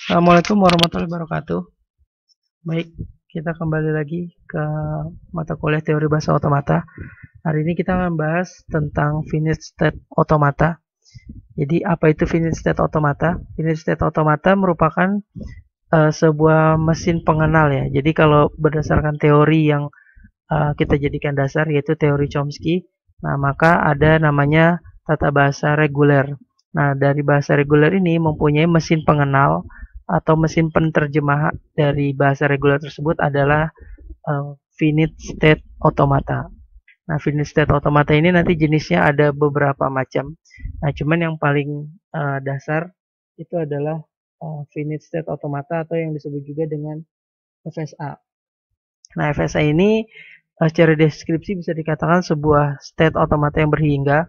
Assalamualaikum warahmatullahi wabarakatuh. Baik, kita kembali lagi ke mata kuliah teori bahasa otomata. Hari ini kita akan bahas tentang finite state otomata. Jadi, apa itu finite state otomata? Finite state otomata merupakan sebuah mesin pengenal ya. Jadi, kalau berdasarkan teori yang kita jadikan dasar yaitu teori Chomsky, nah maka ada namanya tata bahasa reguler. Nah, dari bahasa reguler ini mempunyai mesin pengenal atau mesin penerjemah dari bahasa reguler tersebut adalah finite state automata. Nah, finite state automata ini nanti jenisnya ada beberapa macam. Nah, cuman yang paling dasar itu adalah finite state automata atau yang disebut juga dengan FSA. Nah, FSA ini secara deskripsi bisa dikatakan sebuah state automata yang berhingga.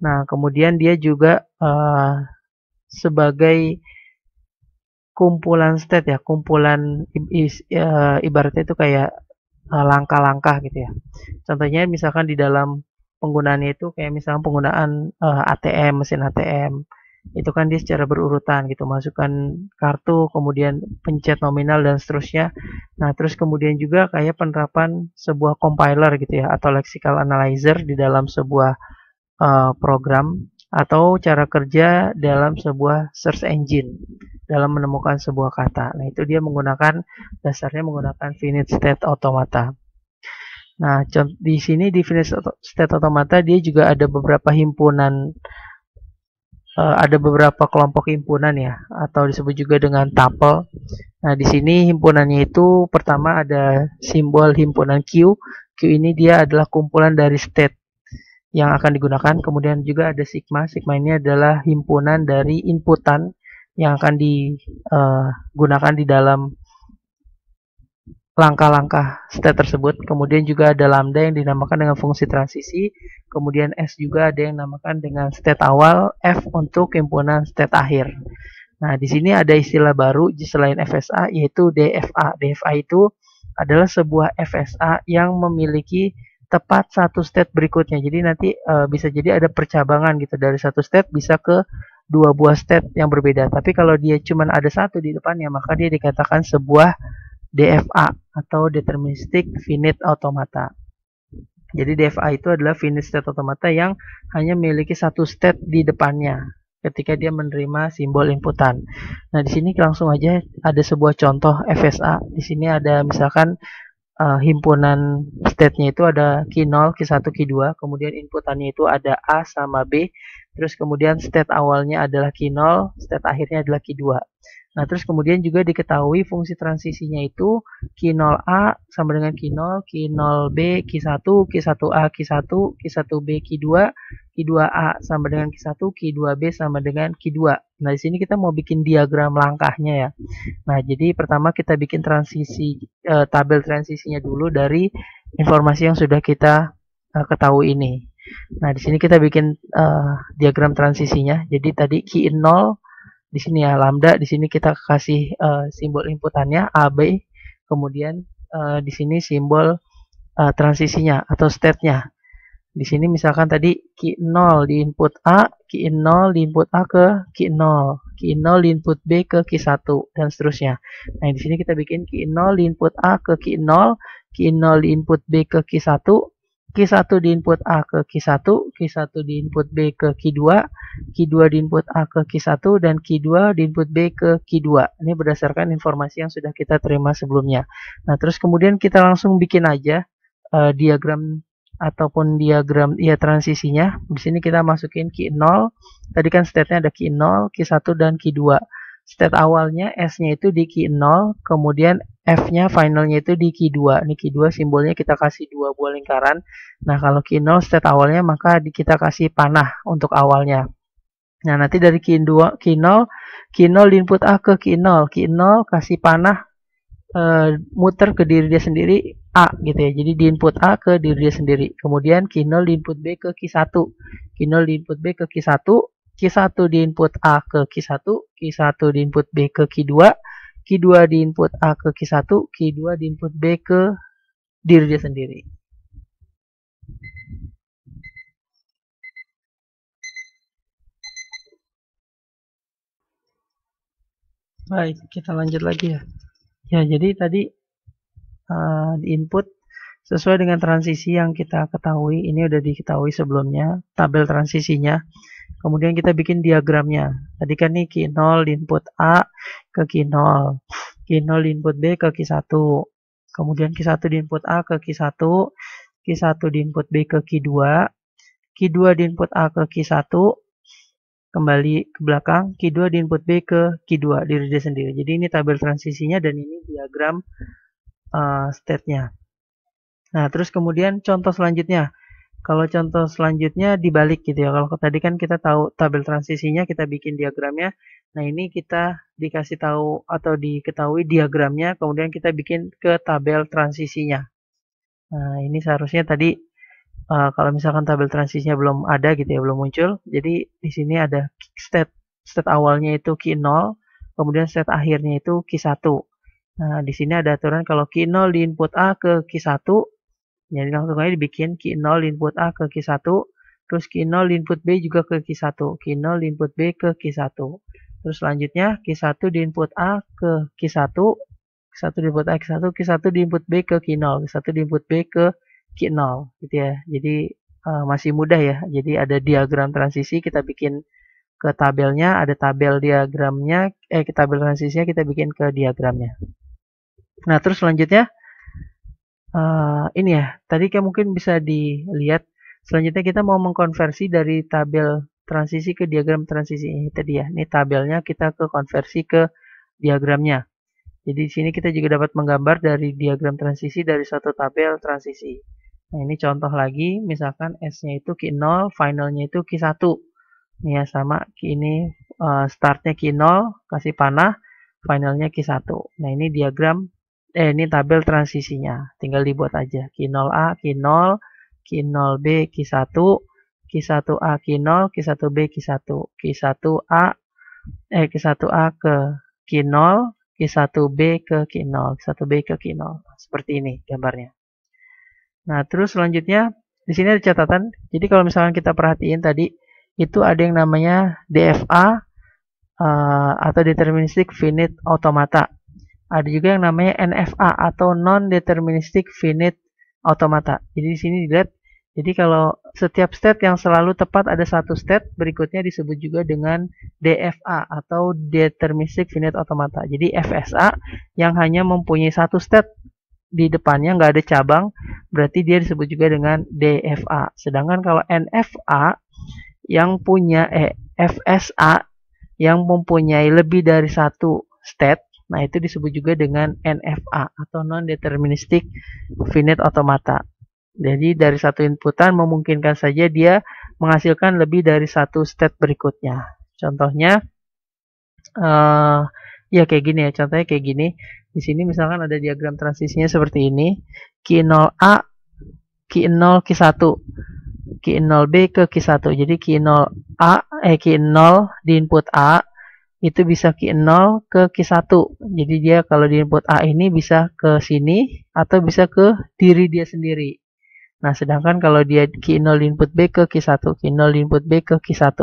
Nah, kemudian dia juga sebagai kumpulan state ya, kumpulan ibaratnya itu kayak langkah-langkah gitu ya. Contohnya misalkan di dalam penggunaannya itu kayak misalkan penggunaan ATM, mesin ATM. Itu kan dia secara berurutan gitu, masukkan kartu, kemudian pencet nominal dan seterusnya. Nah, terus kemudian juga kayak penerapan sebuah compiler gitu ya atau lexical analyzer di dalam sebuah program atau cara kerja dalam sebuah search engine dalam menemukan sebuah kata. Nah, itu dia menggunakan dasarnya menggunakan finite state automata. Nah, di sini di finite state automata dia juga ada beberapa himpunan ada beberapa kelompok himpunan ya atau disebut juga dengan tuple. Nah, di sini himpunannya itu pertama ada simbol himpunan Q. Q ini dia adalah kumpulan dari state yang akan digunakan. Kemudian juga ada sigma. Sigma ini adalah himpunan dari inputan yang akan digunakan di dalam langkah-langkah state tersebut. Kemudian juga ada lambda yang dinamakan dengan fungsi transisi. Kemudian S juga ada yang dinamakan dengan state awal, F untuk himpunan state akhir. Nah, di sini ada istilah baru selain FSA yaitu DFA. DFA itu adalah sebuah FSA yang memiliki tepat satu state berikutnya. Jadi nanti bisa jadi ada percabangan gitu dari satu state bisa ke dua buah state yang berbeda. Tapi kalau dia cuma ada satu di depannya, maka dia dikatakan sebuah DFA atau Deterministic Finite Automata. Jadi DFA itu adalah finite state automata yang hanya memiliki satu state di depannya ketika dia menerima simbol inputan. Nah, di sini langsung aja ada sebuah contoh FSA. Di sini ada misalkan himpunan state-nya itu ada key 0, key 1, key 2, kemudian inputannya itu ada A sama B, terus kemudian state awalnya adalah key 0, state akhirnya adalah key 2. Nah, terus kemudian juga diketahui fungsi transisinya itu key 0A sama dengan key 0, key 0B, key 1, key 1A, key 1, key 1B, key 2, key 2A sama dengan key 1, key 2B sama dengan key 2. Nah, di sini kita mau bikin diagram langkahnya ya. Nah, jadi pertama kita bikin tabel transisinya dulu dari informasi yang sudah kita ketahui ini. Nah, di sini kita bikin diagram transisinya. Jadi tadi key in 0 di sini ya lambda, di sini kita kasih simbol inputannya AB, kemudian di sini simbol transisinya atau state-nya. Di sini misalkan tadi key 0 di input A, key 0 di input A ke key 0, key 0 di input B ke key 1 dan seterusnya. Nah, di sini kita bikin key 0 di input A ke key 0, key 0 di input B ke key 1, key 1 di input A ke key 1, key 1 di input B ke key 2, key 2 di input A ke key 1 dan key 2 di input B ke key 2. Ini berdasarkan informasi yang sudah kita terima sebelumnya. Nah, terus kemudian kita langsung bikin aja diagram ataupun diagram ya transisinya. Di sini kita masukin key 0. Tadi kan state-nya ada key 0, key 1 dan key 2. State awalnya S-nya itu di key 0, kemudian F-nya finalnya itu di key 2. Ini key 2 simbolnya kita kasih dua buah lingkaran. Nah, kalau key 0 state awalnya maka kita kasih panah untuk awalnya. Nah, nanti dari key 2, key 0 di input A ke key 0. Key 0 kasih panah muter ke diri dia sendiri A gitu ya. Jadi di input A ke diri dia sendiri. Kemudian key 0 di input B ke key 1. Key 0 di input B ke key 1. Key 1 di input A ke key 1. Key 1 di input B ke key 2. Key 2 di input A ke key 1. Key 2 di input B ke diri dia sendiri. Baik, kita lanjut lagi ya. Ya, jadi tadi di input sesuai dengan transisi yang kita ketahui. Ini udah diketahui sebelumnya, tabel transisinya. Kemudian kita bikin diagramnya. Tadi kan nih Q0 di input A ke Q0. Q0 di input B ke Q1. Kemudian Q1 di input A ke Q1. Q1 di input B ke Q2. Q2 di input A ke Q1. Kembali ke belakang. Q2 di input B ke Q2. Diri dia sendiri. Jadi ini tabel transisinya dan ini diagram state-nya. Nah, terus kemudian contoh selanjutnya. Kalau contoh selanjutnya dibalik gitu ya. Kalau tadi kan kita tahu tabel transisinya, kita bikin diagramnya. Nah, ini kita dikasih tahu atau diketahui diagramnya, kemudian kita bikin ke tabel transisinya. Nah, ini seharusnya tadi kalau misalkan tabel transisinya belum ada gitu ya, belum muncul. Jadi di sini ada state awalnya itu Q0, kemudian state akhirnya itu Q1. Nah, di sini ada aturan kalau Q0 di input A ke Q1. Jadi langsung aja dibikin Q0 input A ke Q1, terus Q0 input B juga ke Q1, Q0 input B ke Q1. Terus selanjutnya Q1 di input A ke Q1, Q1 di input A ke Q1, Q1 di input B ke Q0, Q1 di input B ke Q0 gitu ya. Jadi masih mudah ya. Jadi ada diagram transisi kita bikin ke tabelnya, ada tabel diagramnya, ke tabel transisinya kita bikin ke diagramnya. Nah, terus selanjutnya ini ya, tadi kan mungkin bisa dilihat, selanjutnya kita mau mengkonversi dari tabel transisi ke diagram transisi. Ini tadi ya, ini tabelnya kita ke konversi ke diagramnya. Jadi di sini kita juga dapat menggambar dari diagram transisi dari suatu tabel transisi. Nah, ini contoh lagi, misalkan S-nya itu Q0, finalnya itu Q1. Ini ya, sama, ini startnya Q0, kasih panah, finalnya Q1. Nah, ini diagram ini tabel transisinya. Tinggal dibuat aja. Q0A, Q0, Q0B, Q1, Q1A, Q0, Q1B, Q1, Q1A, Q1A ke Q0, Q1B ke Q0, Q1B ke Q0. Seperti ini gambarnya. Nah, terus selanjutnya di sini ada catatan. Jadi kalau misalkan kita perhatiin tadi itu ada yang namanya DFA atau Deterministic Finite Automata. Ada juga yang namanya NFA atau Non-Deterministic Finite Automata. Jadi di sini dilihat, jadi kalau setiap state yang selalu tepat ada satu state, berikutnya disebut juga dengan DFA atau Deterministic Finite Automata. Jadi FSA yang hanya mempunyai satu state di depannya, nggak ada cabang, berarti dia disebut juga dengan DFA. Sedangkan kalau NFA yang punya FSA yang mempunyai lebih dari satu state, nah itu disebut juga dengan NFA atau Non-Deterministic Finite Automata. Jadi dari satu inputan memungkinkan saja dia menghasilkan lebih dari satu state berikutnya. Contohnya, ya kayak gini ya, contohnya kayak gini. Di sini misalkan ada diagram transisinya seperti ini, Q0A, Q0, Q1, Q0B ke Q1. Jadi Q0A, Q0 di input A, itu bisa Q0 ke Q1. Jadi dia kalau di input A ini bisa ke sini atau bisa ke diri dia sendiri. Nah, sedangkan kalau dia Q0 di input B ke Q1, Q0 di input B ke Q1.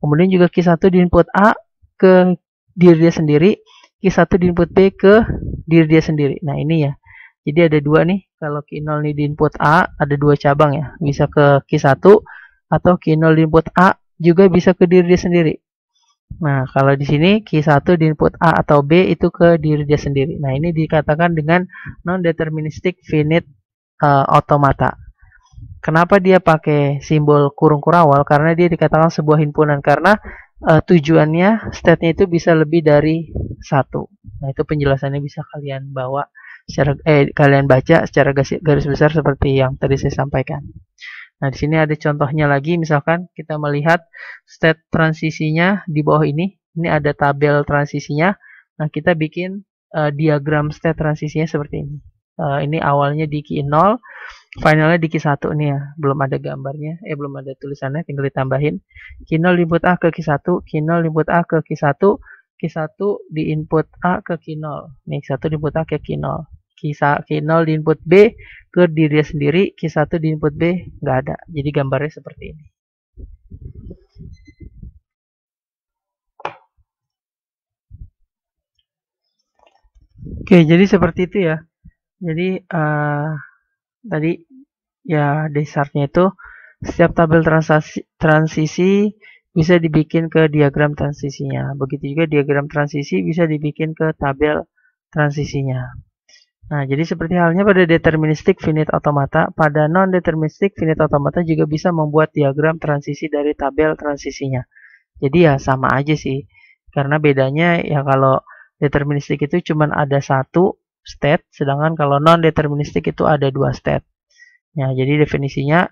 Kemudian juga Q1 di input A ke diri dia sendiri, Q1 di input B ke diri dia sendiri. Nah, ini ya. Jadi ada dua nih. Kalau Q0 ini di input A, ada dua cabang ya. Bisa ke Q1 atau Q0 di input A juga bisa ke diri dia sendiri. Nah, kalau di sini Q1 di input A atau B itu ke diri dia sendiri. Nah, ini dikatakan dengan non-deterministic finite automata. Kenapa dia pakai simbol kurung kurawal? Karena dia dikatakan sebuah himpunan. Karena tujuannya state-nya itu bisa lebih dari satu. Nah, itu penjelasannya bisa kalian bawa secara kalian baca secara garis besar seperti yang tadi saya sampaikan. Nah, di sini ada contohnya lagi, misalkan kita melihat state transisinya di bawah ini. Ini ada tabel transisinya. Nah, kita bikin diagram state transisinya seperti ini. Ini awalnya di Q0, finalnya di Q1 nih ya. Belum ada gambarnya, belum ada tulisannya, tinggal ditambahin. Q0 input A ke Q1, Q0 input A ke Q1, Q1 di input A ke Q0. Nih, Q1 di input A ke Q0. Q0 di input B ke diri sendiri, Q1 di input B nggak ada. Jadi gambarnya seperti ini. Oke, jadi seperti itu ya. Jadi tadi ya dasarnya itu setiap tabel transisi bisa dibikin ke diagram transisinya. Begitu juga diagram transisi bisa dibikin ke tabel transisinya. Nah, jadi seperti halnya pada deterministik finite automata, pada non-deterministik finite automata juga bisa membuat diagram transisi dari tabel transisinya. Jadi ya sama aja sih. Karena bedanya ya kalau deterministik itu cuma ada satu state, sedangkan kalau non-deterministik itu ada dua state. Ya, jadi definisinya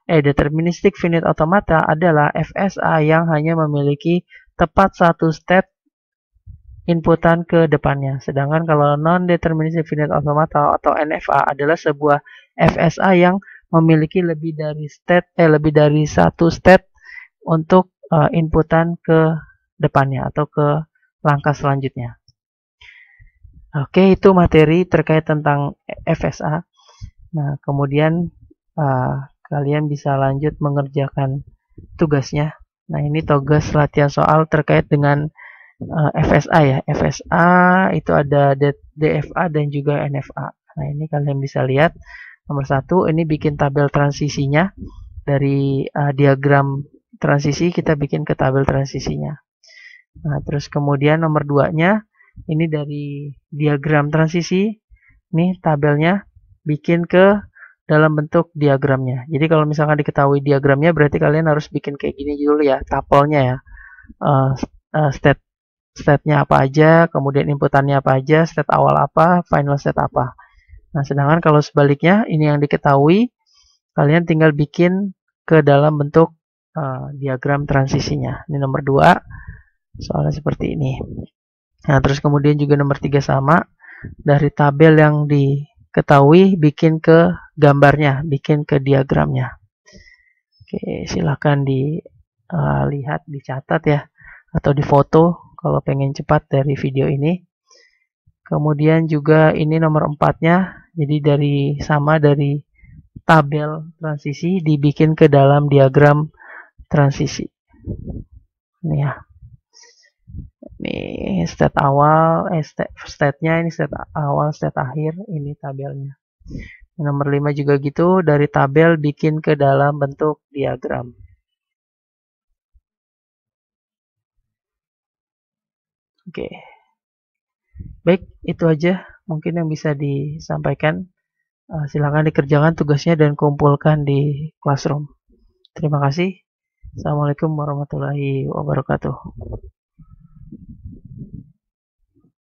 deterministik finite automata adalah FSA yang hanya memiliki tepat satu state inputan ke depannya. Sedangkan kalau non-deterministic finite automata atau NFA adalah sebuah FSA yang memiliki lebih dari satu state untuk inputan ke depannya atau ke langkah selanjutnya. Oke, itu materi terkait tentang FSA. Nah, kemudian kalian bisa lanjut mengerjakan tugasnya. Nah, ini tugas latihan soal terkait dengan FSA ya. FSA itu ada DFA dan juga NFA. Nah, ini kalian bisa lihat. Nomor 1, ini bikin tabel transisinya. Dari diagram transisi kita bikin ke tabel transisinya. Nah, terus kemudian nomor 2-nya, ini dari diagram transisi. Nih tabelnya bikin ke dalam bentuk diagramnya. Jadi kalau misalkan diketahui diagramnya, berarti kalian harus bikin kayak gini dulu ya, tapelnya ya. State-nya apa aja, kemudian inputannya apa aja, state awal apa, final state apa. Nah, sedangkan kalau sebaliknya, ini yang diketahui, kalian tinggal bikin ke dalam bentuk diagram transisinya. Ini nomor 2, soalnya seperti ini. Nah, terus kemudian juga nomor 3 sama, dari tabel yang diketahui, bikin ke gambarnya, bikin ke diagramnya. Oke, silahkan dilihat, dicatat ya, atau difoto kalau pengen cepat dari video ini. Kemudian juga ini nomor 4-nya, jadi dari tabel transisi dibikin ke dalam diagram transisi. Ini ya. Ini state awal, state-nya ini state awal, state akhir, ini tabelnya. Nomor 5 juga gitu, dari tabel bikin ke dalam bentuk diagram. Oke. Baik, itu aja mungkin yang bisa disampaikan. Silakan dikerjakan tugasnya dan kumpulkan di classroom. Terima kasih. Assalamualaikum warahmatullahi wabarakatuh.